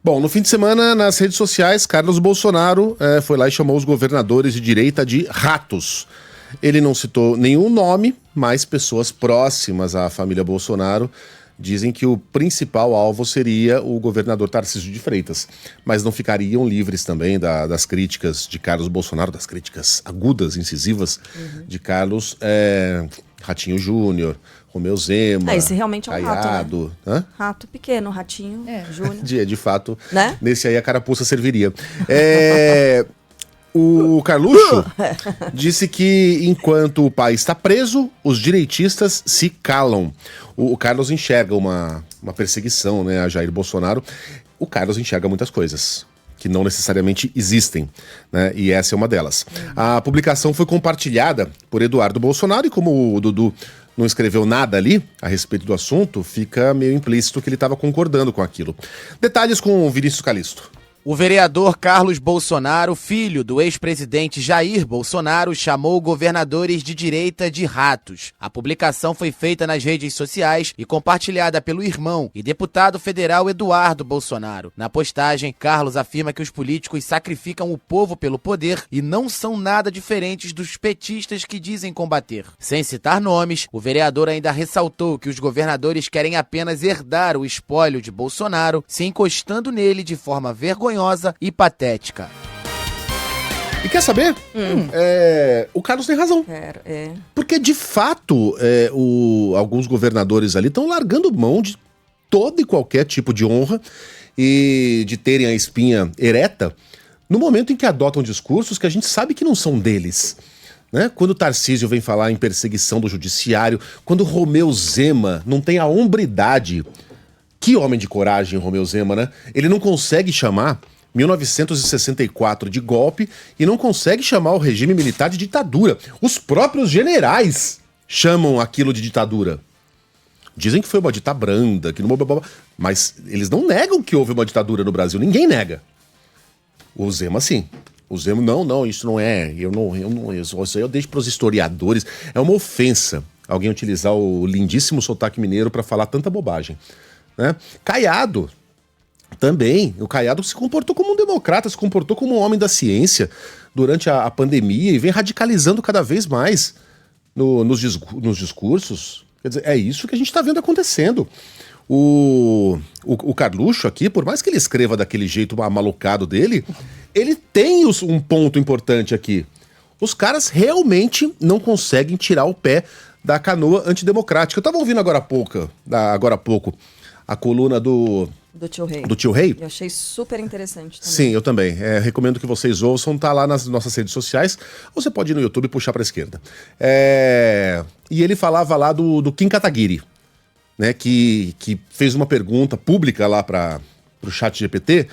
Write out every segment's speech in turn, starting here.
Bom, no fim de semana, nas redes sociais, Carlos Bolsonaro foi lá e chamou os governadores de direita de ratos. Ele não citou nenhum nome, mas pessoas próximas à família Bolsonaro dizem que o principal alvo seria o governador Tarcísio de Freitas. Mas não ficariam livres também das críticas de Carlos Bolsonaro, das críticas agudas, incisivas de Carlos Ratinho Júnior, Romeu Zema, Esse realmente é um Caiado. rato, né? Rato pequeno, ratinho, Júnior. De fato, né? Nesse aí a carapuça serviria. O Carluxo disse que enquanto o país está preso, os direitistas se calam. O Carlos enxerga uma perseguição, né, a Jair Bolsonaro. O Carlos enxerga muitas coisas que não necessariamente existem, né? E essa é uma delas. A publicação foi compartilhada por Eduardo Bolsonaro e como o Dudu não escreveu nada ali a respeito do assunto, fica meio implícito que ele estava concordando com aquilo. Detalhes com o Vinícius Calisto. O vereador Carlos Bolsonaro, filho do ex-presidente Jair Bolsonaro, chamou governadores de direita de ratos. A publicação foi feita nas redes sociais e compartilhada pelo irmão e deputado federal Eduardo Bolsonaro. Na postagem, Carlos afirma que os políticos sacrificam o povo pelo poder e não são nada diferentes dos petistas que dizem combater. Sem citar nomes, o vereador ainda ressaltou que os governadores querem apenas herdar o espólio de Bolsonaro, se encostando nele de forma vergonhosa e patética. E quer saber? O Carlos tem razão. Porque, de fato, alguns governadores ali estão largando mão de todo e qualquer tipo de honra e de terem a espinha ereta no momento em que adotam discursos que a gente sabe que não são deles. Né? Quando o Tarcísio vem falar em perseguição do judiciário, quando o Romeu Zema não tem a hombridade. Que homem de coragem, Romeu Zema, né? Ele não consegue chamar 1964 de golpe e não consegue chamar o regime militar de ditadura. Os próprios generais chamam aquilo de ditadura. Dizem que foi uma ditadura branda, mas eles não negam que houve uma ditadura no Brasil. Ninguém nega. O Zema, sim. O Zema, não, isso não é. Isso aí eu deixo para os historiadores. É uma ofensa alguém utilizar o lindíssimo sotaque mineiro para falar tanta bobagem. Né? Caiado também. O Caiado se comportou como um democrata, se comportou como um homem da ciência durante a pandemia e vem radicalizando cada vez mais nos discursos. Quer dizer, é isso que a gente está vendo acontecendo. O Carluxo aqui, por mais que ele escreva daquele jeito malucado dele, ele tem um ponto importante aqui. Os caras realmente não conseguem tirar o pé da canoa antidemocrática. Eu estava ouvindo agora há pouco a coluna do Tio Rei. Eu achei super interessante também. Sim, eu também. Recomendo que vocês ouçam, tá lá nas nossas redes sociais. Ou você pode ir no YouTube e puxar para a esquerda. E ele falava lá do Kim Kataguiri, né, que fez uma pergunta pública lá para o ChatGPT,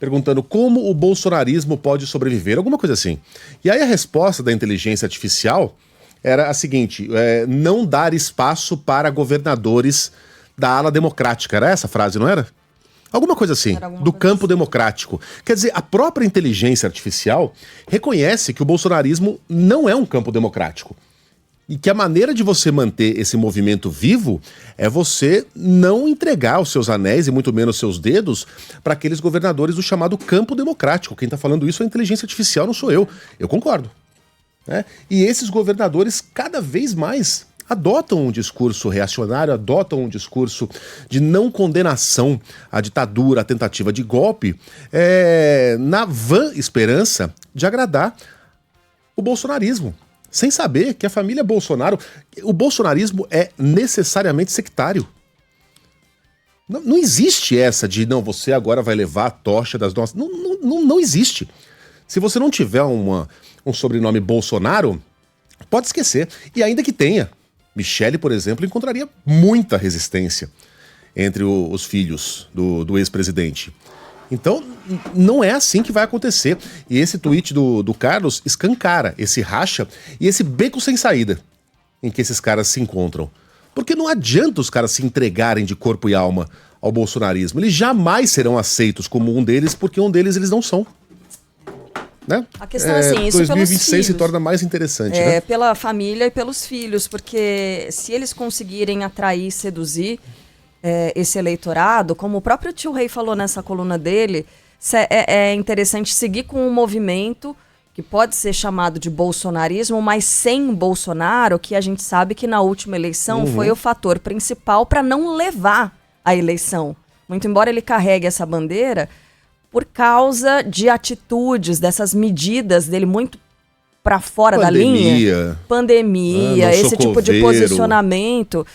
perguntando como o bolsonarismo pode sobreviver, alguma coisa assim. E aí a resposta da inteligência artificial era a seguinte: não dar espaço para governadores da ala democrática. Era essa a frase, não era? Alguma coisa assim, do campo democrático. Quer dizer, a própria inteligência artificial reconhece que o bolsonarismo não é um campo democrático. E que a maneira de você manter esse movimento vivo é você não entregar os seus anéis e muito menos seus dedos para aqueles governadores do chamado campo democrático. Quem está falando isso é a inteligência artificial, não sou eu. Eu concordo. Né? E esses governadores cada vez mais adotam um discurso reacionário, adotam um discurso de não condenação à ditadura, à tentativa de golpe, na vã esperança de agradar o bolsonarismo. Sem saber que a família Bolsonaro, o bolsonarismo é necessariamente sectário. Não existe essa de, não, você agora vai levar a tocha das nossas... Não existe. Se você não tiver um sobrenome Bolsonaro, pode esquecer. E ainda que tenha, Michele, por exemplo, encontraria muita resistência entre os filhos do ex-presidente. Então, não é assim que vai acontecer. E esse tweet do Carlos escancara esse racha e esse beco sem saída em que esses caras se encontram. Porque não adianta os caras se entregarem de corpo e alma ao bolsonarismo. Eles jamais serão aceitos como um deles, porque um deles eles não são. Né? A questão é assim, isso 2026 se torna mais interessante, né? Pela família e pelos filhos, porque se eles conseguirem atrair, seduzir, esse eleitorado, como o próprio Tio Rei falou nessa coluna dele, é interessante seguir com um movimento que pode ser chamado de bolsonarismo, mas sem Bolsonaro, que a gente sabe que na última eleição foi o fator principal para não levar a eleição. Muito embora ele carregue essa bandeira, por causa de atitudes, dessas medidas dele muito para fora da linha. Pandemia, esse tipo de posicionamento.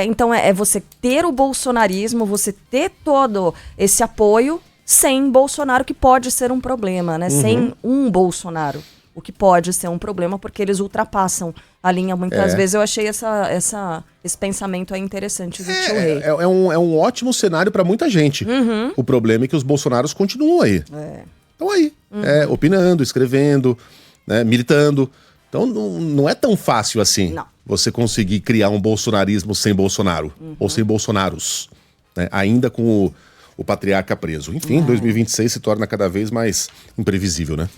Então é você ter o bolsonarismo, você ter todo esse apoio sem Bolsonaro, que pode ser um problema, né? Sem um Bolsonaro, o que pode ser um problema, porque eles ultrapassam a linha. Muitas vezes eu achei esse pensamento aí interessante do Tio Rei. É um ótimo cenário para muita gente. O problema é que os Bolsonaros continuam aí. Estão aí, opinando, escrevendo, né, militando. Então não é tão fácil assim você conseguir criar um bolsonarismo sem Bolsonaro, ou sem Bolsonaros, né, ainda com o patriarca preso. Enfim, 2026 se torna cada vez mais imprevisível, né?